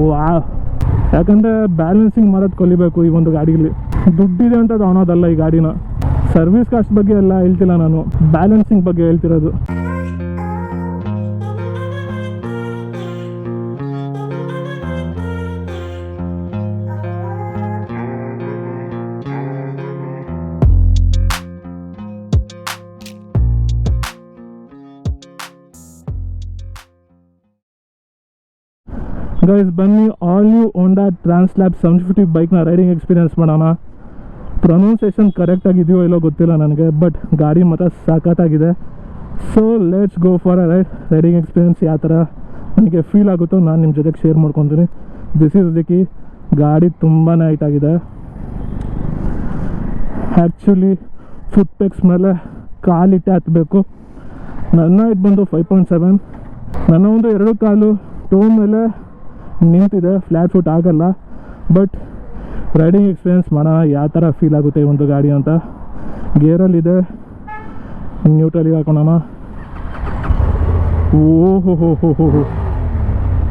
ವಾಹ್, ಯಾಕಂದರೆ ಬ್ಯಾಲೆನ್ಸಿಂಗ್ ಮಾಡೋದು ಕಲಿಬೇಕು ಈ ಒಂದು ಗಾಡೀಲಿ. ದುಡ್ಡಿದೆ ಅಂತ ತೊಗೊಳೋದಲ್ಲ ಈ ಗಾಡಿನ. ಸರ್ವಿಸ್ ಕಾಸ್ಟ್ ಬಗ್ಗೆ ಎಲ್ಲ ಹೇಳ್ತಿಲ್ಲ ನಾನು, ಬ್ಯಾಲೆನ್ಸಿಂಗ್ ಬಗ್ಗೆ ಹೇಳ್ತಿರೋದು. ಗೈಸ್ ಬನ್ನಿ, ಆಲ್ ನ್ಯೂ ಹೋಂಡಾ ಟ್ರಾನ್ಸ್ಲ್ಯಾಬ್ 750 ಬೈಕ್ನ ರೈಡಿಂಗ್ ಎಕ್ಸ್ಪೀರಿಯನ್ಸ್ ಮಾಡೋಣ. ಪ್ರೊನೌನ್ಸಿಯೇಷನ್ ಕರೆಕ್ಟಾಗಿದೆಯೋ ಇಲ್ಲೋ ಗೊತ್ತಿಲ್ಲ ನನಗೆ, ಬಟ್ ಗಾಡಿ ಮಾತ್ರ ಸಖತ್ತಾಗಿದೆ. So let's go for a riding experience. ಯಾವ ಥರ ನನಗೆ ಫೀಲ್ ಆಗುತ್ತೋ ನಾನು ನಿಮ್ಮ ಜೊತೆಗೆ ಶೇರ್ ಮಾಡ್ಕೊತೀನಿ. ದಿಸ್ ಈಸ್ ದಿಕ್ಕಿ ಗಾಡಿ ತುಂಬಾ ಹೈಟಾಗಿದೆ. ಆ್ಯಕ್ಚುಲಿ ಫುಟ್ ಪೆಕ್ಸ್ ಮೇಲೆ ಕಾಲಿಟ್ಟೆ ಹತ್ತಬೇಕು. ನನ್ನ ಇದು ಬಂದು 5.7. ನನ್ನ ಒಂದು 2 ಕಾಲು ಟೋ ಮೇಲೆ ನಿಂತಿದೆ, ಫ್ಲ್ಯಾಟ್ ಫುಟ್ ಆಗಲ್ಲ. ಬಟ್ ರೈಡಿಂಗ್ ಎಕ್ಸ್ಪೀರಿಯನ್ಸ್ ಮಾಡೋಣ ಯಾವ ಥರ ಫೀಲ್ ಆಗುತ್ತೆ ಈ ಒಂದು ಗಾಡಿ ಅಂತ. ಗೇರಲ್ಲಿದೆ, ನ್ಯೂಟ್ರಲಿಗೆ ಹಾಕೋಣ. ಓಹೋ ಹೋ ಹೋ ಹೋ ಹೋ,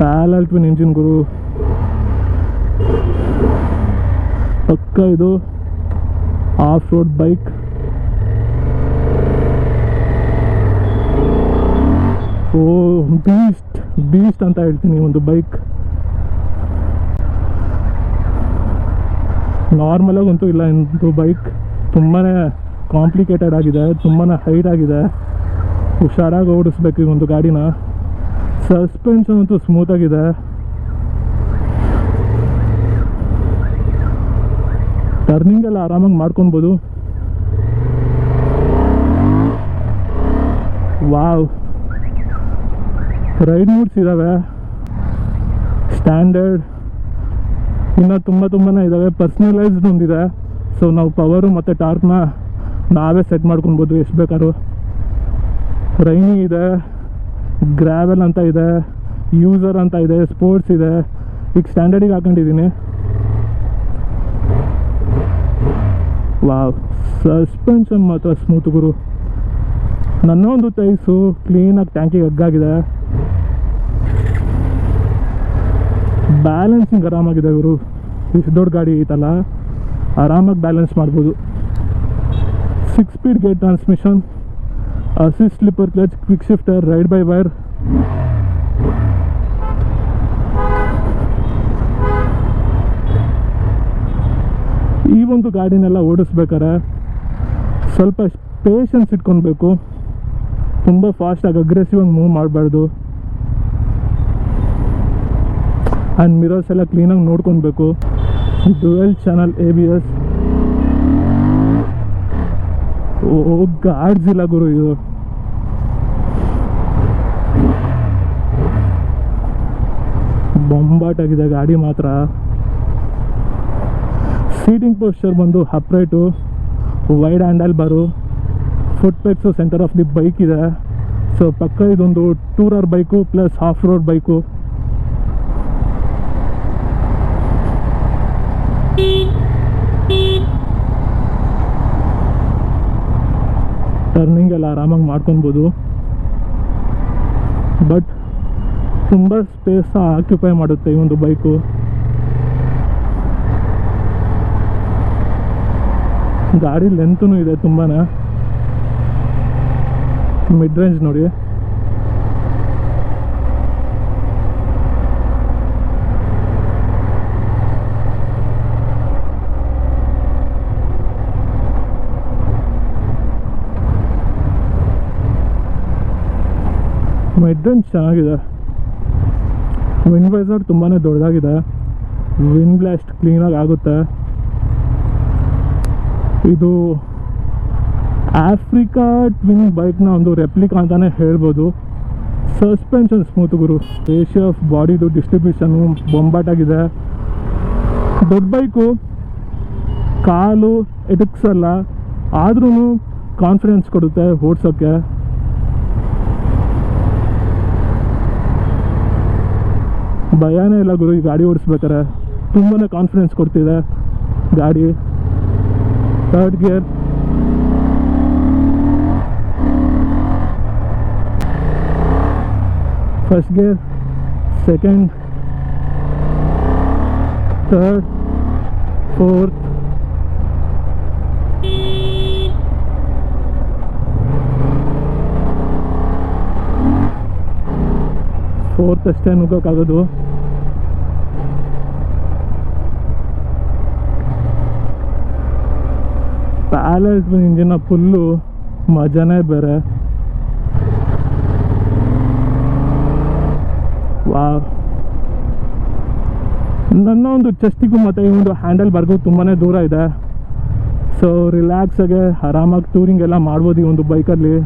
ಪ್ಯಾರಲಲ್ ಟ್ವಿನ್ ಇಂಜಿನ್ ಗುರು, ಪಕ್ಕ ಇದು ಆಫ್ ರೋಡ್ ಬೈಕ್. ಓ ಬೀಸ್ಟ್ ಅಂತ ಹೇಳ್ತೀನಿ ಒಂದು ಬೈಕ್. ನಾರ್ಮಲಾಗಿ ಅಂತೂ ಇಲ್ಲ ಇದು ಬೈಕ್. ತುಂಬಾ ಕಾಂಪ್ಲಿಕೇಟೆಡ್ ಆಗಿದೆ, ತುಂಬಾ ಹೈಟ್ ಆಗಿದೆ. ಹುಷಾರಾಗಿ ಓಡಿಸ್ಬೇಕು ಈ ಒಂದು ಗಾಡಿನ. ಸಸ್ಪೆನ್ಷನ್ ಅಂತೂ ಸ್ಮೂತಾಗಿದೆ. ಟರ್ನಿಂಗ್ ಎಲ್ಲ ಆರಾಮಾಗಿ ಮಾಡ್ಕೊಬೋದು. ವಾವ್, ರೈಡ್ ಮೂಡ್ಸ್ ಇದ್ದಾವೆ, ಸ್ಟ್ಯಾಂಡರ್ಡ್, ಇನ್ನು ತುಂಬಾ ಇದ್ದಾವೆ. ಪರ್ಸ್ನಲೈಸ್ಡ್ ಒಂದಿದೆ. ಸೊ ನಾವು ಪವರು ಮತ್ತು ಟಾರ್ಕ್ನ ನಾವೇ ಸೆಟ್ ಮಾಡ್ಕೊಬೋದು ಎಷ್ಟು ಬೇಕಾದ್ರೂ. ರೈನಿ ಇದೆ, ಗ್ರಾವೆಲ್ ಅಂತ ಇದೆ, ಯೂಸರ್ ಅಂತ ಇದೆ, ಸ್ಪೋರ್ಟ್ಸ್ ಇದೆ. ಈಗ ಸ್ಟ್ಯಾಂಡರ್ಡಿಗೆ ಹಾಕೊಂಡಿದ್ದೀನಿ. ವಾವ್, ಸಸ್ಪೆನ್ಷನ್ ಮಾತ್ರ ಸ್ಮೂತ್ ಗುರು. ನನ್ನ ಒಂದು ಟೈಸು ಕ್ಲೀನಾಗಿ ಟ್ಯಾಂಕಿಗೆ ಹಗ್ಗಾಗಿದೆ. ಬ್ಯಾಲೆನ್ಸಿಂಗ್ ಆರಾಮಾಗಿದೆ ಗುರು. ಇಷ್ಟು ದೊಡ್ಡ ಗಾಡಿ ಐತಲ್ಲ, ಆರಾಮಾಗಿ ಬ್ಯಾಲೆನ್ಸ್ ಮಾಡ್ಬೋದು. 6 speed gear transmission, assist slipper clutch, quick shifter, ride by wire. ಈ ಒಂದು ಗಾಡಿನೆಲ್ಲ ಓಡಿಸ್ಬೇಕಾರೆ ಸ್ವಲ್ಪ ಪೇಷನ್ಸ್ ಇಟ್ಕೊಳ್ಬೇಕು. ತುಂಬ ಫಾಸ್ಟಾಗಿ ಅಗ್ರೆಸಿವ್ ಆಗಿ ಮೂವ್ ಮಾಡಬಾರ್ದು. ಆ್ಯಂಡ್ ಮಿರರ್ಸ್ ಎಲ್ಲ ಕ್ಲೀನಾಗಿ ನೋಡ್ಕೊಳ್ಬೇಕು. Dual channel ABS. ಓ ಗಾರ್ಡ್ಸ್ ಇಲ್ಲ ಗುರು ಇದು. ಬೊಂಬಾಟಾಗಿದೆ ಗಾಡಿ ಮಾತ್ರ. ಸೀಟಿಂಗ್ ಪೋಸ್ಚರ್ ಬಂದು upright, wide handle bar, foot pegs centre of the bike ಇದೆ. ಸೊ ಪಕ್ಕ ಇದೊಂದು tourer bike plus off road bike. Turning ಎಲ್ಲ ಆರಾಮಾಗಿ ಮಾಡ್ಕೊಬೋದು. ಬಟ್ ತುಂಬ ಸ್ಪೇಸ್ ಆಕ್ಯುಪೈ ಮಾಡುತ್ತೆ ಈ ಒಂದು ಬೈಕು. ಗಾಡಿ ಲೆಂತೂ ಇದೆ ತುಂಬಾ. ಮಿಡ್ ರೇಂಜ್ ನೋಡಿ, ಮಿಡ್ ರೇಂಜ್ ಚೆನ್ನಾಗಿದೆ. ವಿಂಡ್ ವೈಸರ್ ತುಂಬಾ ದೊಡ್ಡದಾಗಿದೆ. ವಿಂಡ್ ಬ್ಲಾಸ್ಟ್ ಕ್ಲೀನಾಗಿ ಆಗುತ್ತೆ. ಇದು ಆಫ್ರಿಕಾ ಟ್ವಿನ್ ಬೈಕ್ನ ಒಂದು ರೆಪ್ಲಿಕಾ ಅಂತಲೇ ಹೇಳ್ಬೋದು. ಸಸ್ಪೆನ್ಷನ್ ಸ್ಮೂತ್ ಗುರು. ರೇಷಿಯೋ ಆಫ್ ಬಾಡಿದು ಡಿಸ್ಟ್ರಿಬ್ಯೂಷನು ಬೊಂಬಾಟಾಗಿದೆ. ದೊಡ್ಡ ಬೈಕು, ಕಾಲು ಎಟಕ್ಸಲ್ಲ, ಆದ್ರೂ ಕಾನ್ಫಿಡೆನ್ಸ್ ಕೊಡುತ್ತೆ ಓಡಿಸೋಕ್ಕೆ. ಭಯನೇ ಇಲ್ಲ ಗುರು ಈ ಗಾಡಿ ಓಡಿಸ್ಬೇಕಾರೆ. ತುಂಬಾ ಕಾನ್ಫಿಡೆನ್ಸ್ ಕೊಡ್ತಿದೆ ಗಾಡಿ. Third gear, first gear, second, third, fourth, ಅಷ್ಟೇ ನುಗ್ಗೋಕ್ಕಾಗೋದು. ಪ್ಯಾಲೆಟ್ ಇಂಜಿನ ಫುಲ್ಲು ಮಜಾನೇ ಬೇರೆ. ವಾವ್, ನನ್ನ ಒಂದು ಚೆಸ್ಟಿಗೂ ಮತ್ತು ಈ ಒಂದು ಹ್ಯಾಂಡಲ್ ಬರ್ಗೂ ತುಂಬಾ ದೂರ ಇದೆ. ಸೊ ರಿಲ್ಯಾಕ್ಸಾಗೆ ಆರಾಮಾಗಿ ಟೂರಿಂಗ್ ಎಲ್ಲ ಮಾಡ್ಬೋದು ಈ ಒಂದು ಬೈಕಲ್ಲಿ.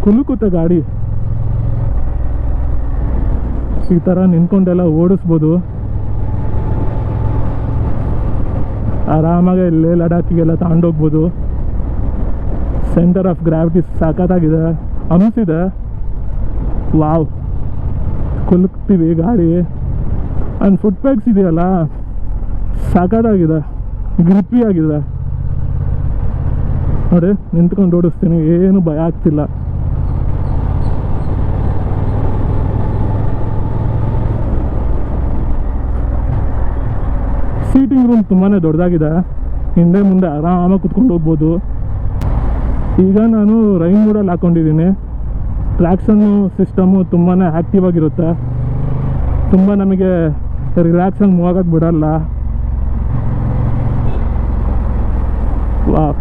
ಕುಲುಕುತ್ತೆ ಗಾಡಿ, ಈ ಥರ ನಿಂತ್ಕೊಂಡೆಲ್ಲ ಓಡಿಸ್ಬೋದು ಆರಾಮಾಗಿ. ಇಲ್ಲೇ ಲಡಾಖಿಗೆಲ್ಲ ತಗೊಂಡೋಗ್ಬೋದು. ಸೆಂಟರ್ ಆಫ್ ಗ್ರಾವಿಟಿ ಸಖತ್ತಾಗಿದೆ ಅನಿಸಿದೆ. ವಾವ್, ಕುಲುಕ್ತೀವಿ ಗಾಡಿ. ಆ್ಯಂಡ್ ಫುಟ್ ಪ್ಯಾಕ್ಸ್ ಇದೆಯಲ್ಲ ಸಖತ್ತಾಗಿದೆ, ಗ್ರಿಪ್ಪಿ ಆಗಿದೆ ನೋಡಿ. ನಿಂತ್ಕೊಂಡು ಓಡಿಸ್ತೀನಿ, ಏನು ಭಯ ಆಗ್ತಿಲ್ಲ. ಸೀಟಿಂಗ್ ರೂಮ್ ತುಂಬಾ ದೊಡ್ಡದಾಗಿದೆ, ಹಿಂದೆ ಮುಂದೆ ಆರಾಮಾಗಿ ಕುತ್ಕೊಂಡು ಹೋಗ್ಬೋದು. ಈಗ ನಾನು ರೈನ್ ಮೋಡಲ್ಲಿ ಹಾಕ್ಕೊಂಡಿದ್ದೀನಿ. ಟ್ರ್ಯಾಕ್ಷನ್ನು ಸಿಸ್ಟಮು ತುಂಬಾ ಆ್ಯಕ್ಟಿವ್ ಆಗಿರುತ್ತೆ, ತುಂಬ ನಮಗೆ ರಿಲ್ಯಾಕ್ಸಾಗಿ ಮೂವ್ ಆಗೋಕ್ಕೆ ಬಿಡಲ್ಲ. ವಾಹ್,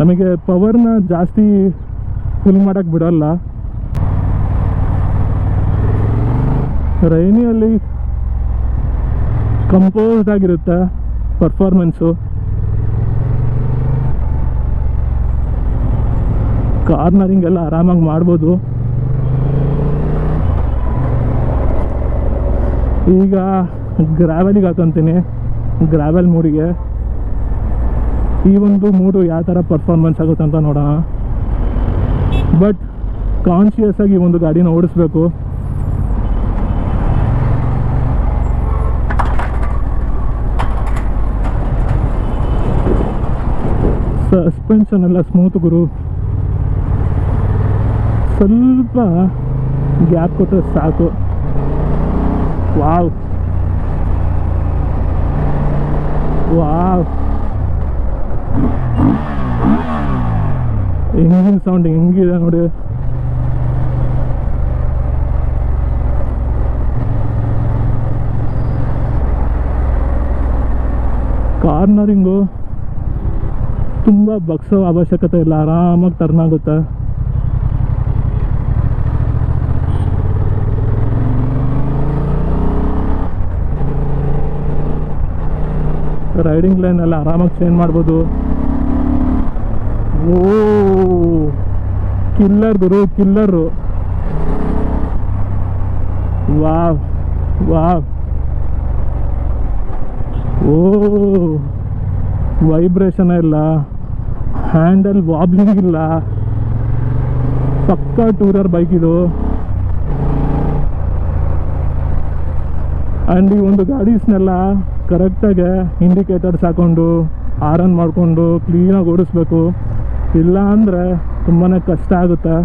ನಮಗೆ ಪವರ್ನ ಜಾಸ್ತಿ ಫುಲ್ ಮಾಡೋಕ್ಕೆ ಬಿಡಲ್ಲ. ರೈನಿಯಲ್ಲಿ ಕಂಪೋಸ್ಡ್ ಆಗಿರುತ್ತೆ ಪರ್ಫಾರ್ಮೆನ್ಸು. ಕಾರ್ನರಿಂಗ್ ಎಲ್ಲ ಆರಾಮಾಗಿ ಮಾಡ್ಬೋದು. ಈಗ ಗ್ರಾವೆಲಿಗೆ ಹಾಕೊಂತೀನಿ, ಗ್ರಾವೆಲ್ ಮೂಡಿಗೆ. ಈ ಒಂದು ಮೂಡು ಯಾವ ಥರ ಪರ್ಫಾರ್ಮೆನ್ಸ್ ಆಗುತ್ತೆ ಅಂತ ನೋಡೋಣ. ಬಟ್ ಕಾನ್ಷಿಯಸ್ ಆಗಿ ಈ ಒಂದು ಗಾಡಿನ ಓಡಿಸ್ಬೇಕು. ಸಸ್ಪೆನ್ಷನ್ ಎಲ್ಲ ಸ್ಮೂತ್ ಗುರು, ಸ್ವಲ್ಪ ಗ್ಯಾಪ್ ಕೊಟ್ಟರೆ ಸಾಕು. ವಾವ್ ವಾವ್, ಇಂಜಿನ್ ಸೌಂಡ್ ಹೆಂಗಿದೆ ನೋಡಿ. ಕಾರ್ನರಿಂಗು ತುಂಬ ಬಗ್ಸೋ ಅವಶ್ಯಕತೆ ಇಲ್ಲ, ಆರಾಮಾಗಿ ಟರ್ನ್ ಆಗುತ್ತೆ. ರೈಡಿಂಗ್ ಲೈನ್ ಎಲ್ಲ ಆರಾಮಾಗಿ ಚೇಂಜ್ ಮಾಡ್ಬೋದು. ಓ ಕಿಲ್ಲರ್ ಗುರು, ಕಿಲ್ಲರು. ವಾವ್ ವಾವ್, ಓ ವೈಬ್ರೇಷನ್ ಇಲ್ಲ, ಹ್ಯಾಂಡಲ್ ವಾಬ್ಲಿಂಗ್ ಇಲ್ಲ, ಪಕ್ಕಾ ಟೂರರ್ ಬೈಕ್ ಇದು. ಆ್ಯಂಡ್ ಈ ಒಂದು ಗಾಡೀಸ್ನೆಲ್ಲ ಕರೆಕ್ಟಾಗಿ ಇಂಡಿಕೇಟರ್ಸ್ ಹಾಕ್ಕೊಂಡು ಆರನ್ ಮಾಡಿಕೊಂಡು ಕ್ಲೀನಾಗಿ ಓಡಿಸ್ಬೇಕು, ಇಲ್ಲ ಅಂದರೆ ತುಂಬಾ ಕಷ್ಟ ಆಗುತ್ತೆ.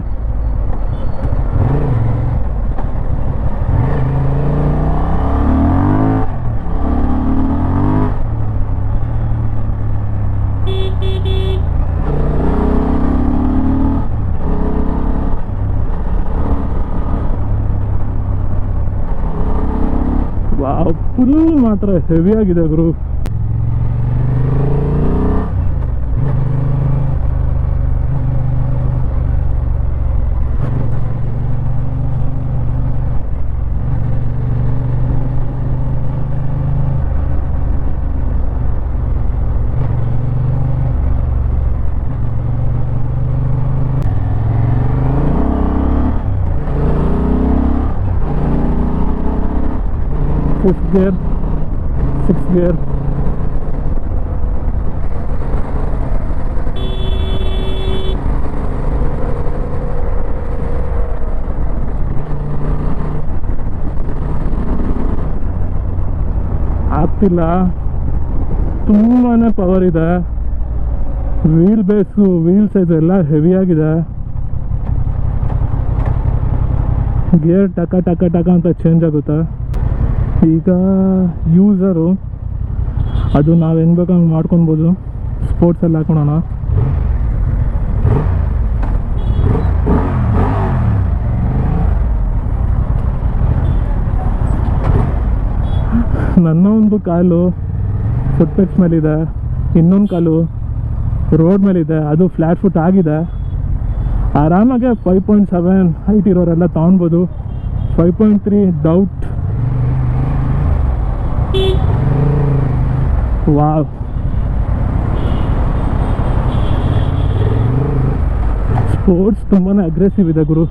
ಫುಲ್ ಮಾತ್ರ ಹೆವಿ ಆಗಿದೆ ಗುರು. Fifth gear, sixth gear. ಗೊತ್ತಿಲ್ಲ, ತುಂಬಾ ಪವರ್ ಇದೆ. ವೀಲ್ ಬೇಸು, ವೀಲ್ ಸೈಜ್ ಎಲ್ಲ ಹೆವಿಯಾಗಿದೆ. ಗೇರ್ ಟಕ ಟಕ ಟಕ ಅಂತ ಚೇಂಜ್ ಆಗುತ್ತೆ. ಈಗ ಯೂಸರು ಅದು ನಾವು ಹೆಂಗೆ ಬೇಕು ಹಂಗೆ ಮಾಡ್ಕೊಬೋದು. ಸ್ಪೋರ್ಟ್ಸಲ್ಲಿ ಹಾಕೊಳೋಣ. ನನ್ನ ಒಂದು ಕಾಲು ಫುಟ್ಪೆಕ್ಸ್ ಮೇಲಿದೆ, ಇನ್ನೊಂದು ಕಾಲು ರೋಡ್ ಮೇಲಿದೆ. ಅದು ಫ್ಲ್ಯಾಟ್ ಫುಟ್ ಆಗಿದೆ. ಆರಾಮಾಗೆ 5.7 ಹೈಟ್ ಇರೋರೆಲ್ಲ ತೊಗೊಳ್ಬೋದು. 5.3 ಡೌಟ್. ವಾವ್, ಸ್ಪೋರ್ಟ್ಸ್ ತುಂಬಾ ಅಗ್ರೆಸಿವ್ ಇದೆ ಗುರು.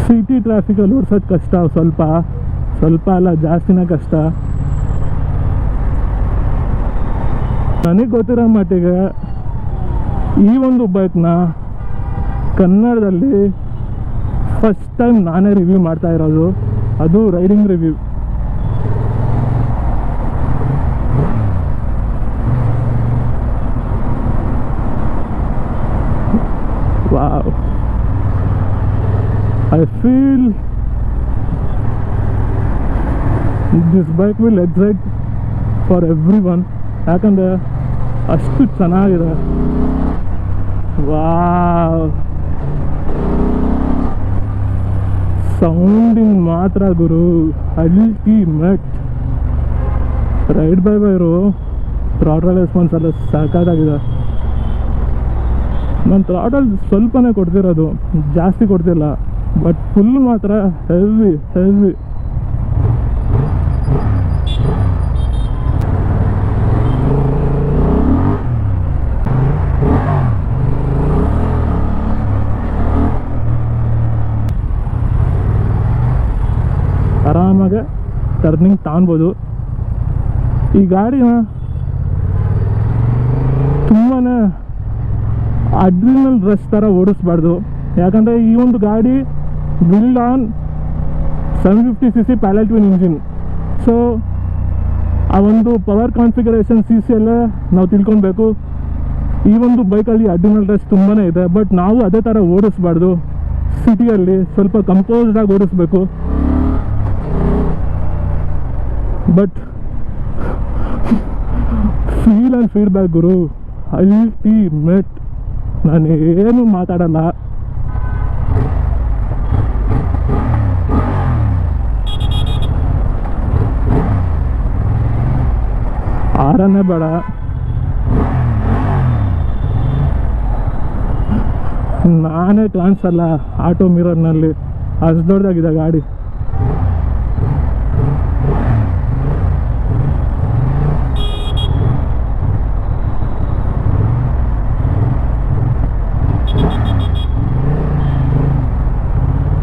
ಸಿಟಿ ಟ್ರಾಫಿಕಲ್ಲಿ ಓಡಿಸೋದು ಕಷ್ಟ. ಸ್ವಲ್ಪ ಅಲ್ಲ, ಜಾಸ್ತಿನೇ ಕಷ್ಟ. ನನಗೆ ಗೊತ್ತಿರೋ ಮಟ್ಟಿಗೆ ಈ ಒಂದು ಬೈಕ್ನ ಕನ್ನಡದಲ್ಲಿ ಫಸ್ಟ್ ಟೈಮ್ ನಾನೇ ರಿವ್ಯೂ ಮಾಡ್ತಾ ಇರೋದು, ಅದು riding review. Wow, I feel this bike will excite for everyone. ಯಾಕಂದರೆ ಅಷ್ಟು ಚೆನ್ನಾಗಿದೆ. ವಾವ್, ಸೌಂಡಿಂಗ್ ಮಾತ್ರ ಗುರು ultimate. Ride by wire throttle response ಎಲ್ಲ ಸಾಕಾಗಿದೆ. ನಾನು ಥ್ರಾಟಲ್ ಸ್ವಲ್ಪನೇ ಕೊಡ್ತಿರೋದು, ಜಾಸ್ತಿ ಕೊಡ್ತಿಲ್ಲ. ಬಟ್ ಫುಲ್ ಮಾತ್ರ ಹೆವಿ. ಆರಾಮಾಗೆ ಟರ್ನಿಂಗ್ ತಾಣ್ಬೋದು. ಈ ಗಾಡಿನ ತುಂಬಾ ಅಡ್ರಿನಲ್ ರಶ್ ಥರ ಓಡಿಸ್ಬಾರ್ದು. ಯಾಕಂದರೆ ಈ ಒಂದು ಗಾಡಿ build on 750cc parallel twin engine. So ಆ ಒಂದು ಪವರ್ ಕಾನ್ಫಿಗರೇಷನ್ CC ಎಲ್ಲ ನಾವು ತಿಳ್ಕೊಬೇಕು. ಈ ಒಂದು ಬೈಕಲ್ಲಿ ಅಡ್ರಿನಲ್ ರಶ್ ತುಂಬಾ ಇದೆ. ಬಟ್ ನಾವು ಅದೇ ಥರ ಓಡಿಸ್ಬಾರ್ದು. ಸಿಟಿಯಲ್ಲಿ ಸ್ವಲ್ಪ ಕಂಪೋಸ್ಡಾಗಿ ಓಡಿಸ್ಬೇಕು. ಬಟ್ ಫೀಲ್ ಆ್ಯಂಡ್ ಫೀಡ್ಬ್ಯಾಕ್ ಗುರು ಅಲ್ಟಿಮೇಟ್. ನಾನು ಏನು ಮಾತಾಡಲ್ಲ. ಆರನೇ ಬೇಡ, ನಾನೇ ಕಾಣಿಸಲ್ಲ ಆಟೋ ಮಿರರ್ನಲ್ಲಿ, ಅಷ್ಟು ದೊಡ್ಡದಾಗಿದೆ ಗಾಡಿ.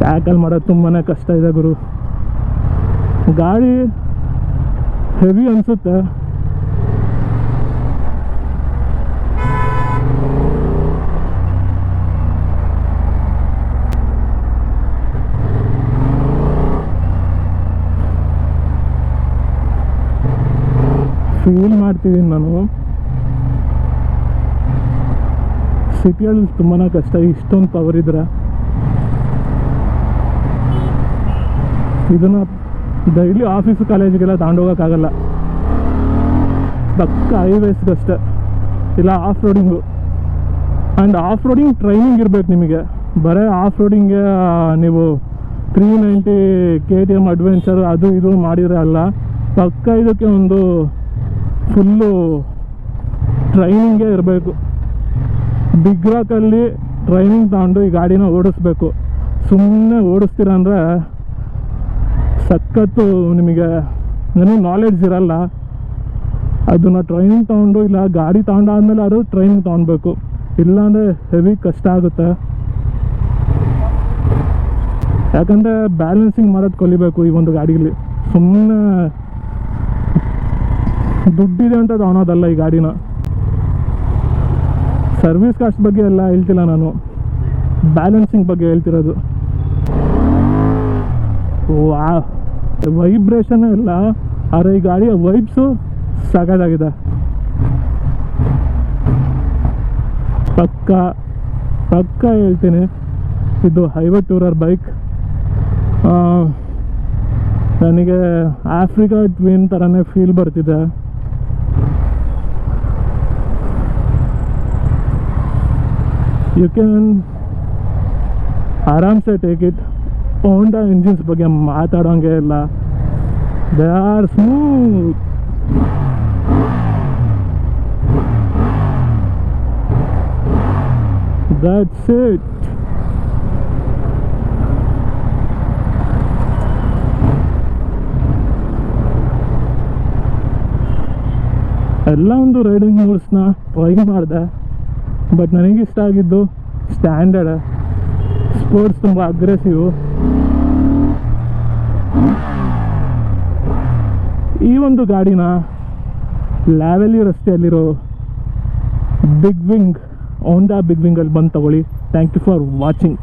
ಟ್ಯಾಕಲ್ ಮಾಡೋದು ತುಂಬಾ ಕಷ್ಟ ಇದೆ ಗುರು. ಗಾಡಿ ಹೆವಿ ಅನಿಸುತ್ತೆ. ಫೀಲ್ ಮಾಡ್ತಿದ್ದೀನಿ ನಾನು. ಸಿಟಿಯಲ್ಲಿ ತುಂಬಾ ಕಷ್ಟ ಇಷ್ಟೊಂದು ಪವರ್ ಇದ್ರೆ. ಇದನ್ನು ಡೈಲಿ ಆಫೀಸು ಕಾಲೇಜಿಗೆಲ್ಲ ತಗೊಂಡೋಗೋಕ್ಕಾಗಲ್ಲ. ಪಕ್ಕ ಹೈವೇಸ್ಗಷ್ಟೇ, ಇಲ್ಲ of roading. And off roading training ಇರಬೇಕು ನಿಮಗೆ. ಬರೀ ಆಫ್ ರೋಡಿಂಗ್ಗೆ ನೀವು 390 KTM ಅಡ್ವೆಂಚರ್ ಅದು ಇದು ಮಾಡಿದರೆ ಅಲ್ಲ. ಪಕ್ಕ ಇದಕ್ಕೆ ಒಂದು ಫುಲ್ಲು ಟ್ರೈನಿಂಗೇ ಇರಬೇಕು. ಬಿಗ್ ರಾಕಲ್ಲಿ ಟ್ರೈನಿಂಗ್ ತಗೊಂಡು ಈ ಗಾಡಿನ ಓಡಿಸ್ಬೇಕು. ಸುಮ್ಮನೆ ಓಡಿಸ್ತೀರ ಅಂದರೆ ಸಖತ್ತು ನಿಮಗೆ ನನಗೆ ನಾಲೆಡ್ಜ್ ಇರಲ್ಲ. ಅದನ್ನು ಟ್ರೈನಿಂಗ್ ತೊಗೊಂಡು, ಇಲ್ಲ ಗಾಡಿ ತೊಗೊಂಡಾದ್ಮೇಲೆ ಅದು ಟ್ರೈನಿಂಗ್ ತೊಗೊಳ್ಬೇಕು. ಇಲ್ಲಾಂದರೆ ಹೆವಿ ಕಷ್ಟ ಆಗುತ್ತೆ. ಯಾಕಂದರೆ ಬ್ಯಾಲೆನ್ಸಿಂಗ್ ಮಾಡೋದು ಕಲಿಬೇಕು ಈ ಒಂದು ಗಾಡೀಲಿ. ಸುಮ್ಮನೆ ದುಡ್ಡಿದೆ ಅಂತ ತೊಗೊಳೋದಲ್ಲ ಈ ಗಾಡಿನ. ಸರ್ವಿಸ್ ಕಾಸ್ಟ್ ಬಗ್ಗೆ ಎಲ್ಲ ಹೇಳ್ತಿಲ್ಲ ನಾನು. ಬ್ಯಾಲೆನ್ಸಿಂಗ್ ಬಗ್ಗೆ ಹೇಳ್ತಿರೋದು. ವಾ, ವೈಬ್ರೇಷನ್ ಇಲ್ಲ, ಆದರೆ ಈ ಗಾಡಿಯ ವೈಬ್ಸು ಸಗದಾಗಿದೆ. ಪಕ್ಕ ಹೇಳ್ತೀನಿ, ಇದು ಹೈವೇ ಟೂರರ್ ಬೈಕ್. ನನಗೆ ಆಫ್ರಿಕಾ ಟ್ವಿನ್ ಥರನೇ ಫೀಲ್ ಬರ್ತಿದೆ. ಯು ಕ್ಯಾನ್ ಆರಾಮ್ಸೆ ಟೇಕ್ ಇಟ್. ಹೋಂಡಾ ಇಂಜಿನ್ಸ್ ಬಗ್ಗೆ ಮಾತಾಡೋಂಗೆ ಇಲ್ಲ, they are smooth. That's it. ಎಲ್ಲ ಒಂದು ರೈಡಿಂಗ್ ಮೂಡ್ಸ್ನ ಟ್ರೈ ಮಾಡಿದೆ, ಬಟ್ ನನಗಿಷ್ಟ ಆಗಿದ್ದು ಸ್ಟ್ಯಾಂಡರ್ಡ್. ಸ್ಪೋರ್ಟ್ಸ್ ತುಂಬ ಅಗ್ರೆಸಿವ್. ಈ ಒಂದು ಗಾಡಿನ ಲ್ಯಾವೆಲಿ ರಸ್ತೆಯಲ್ಲಿರೋ ಬಿಗ್ ವಿಂಗ್, ಹೋಂಡಾ ಬಿಗ್ ವಿಂಗಲ್ಲಿ ಬಂದು ತಗೊಳ್ಳಿ. Thank you for watching.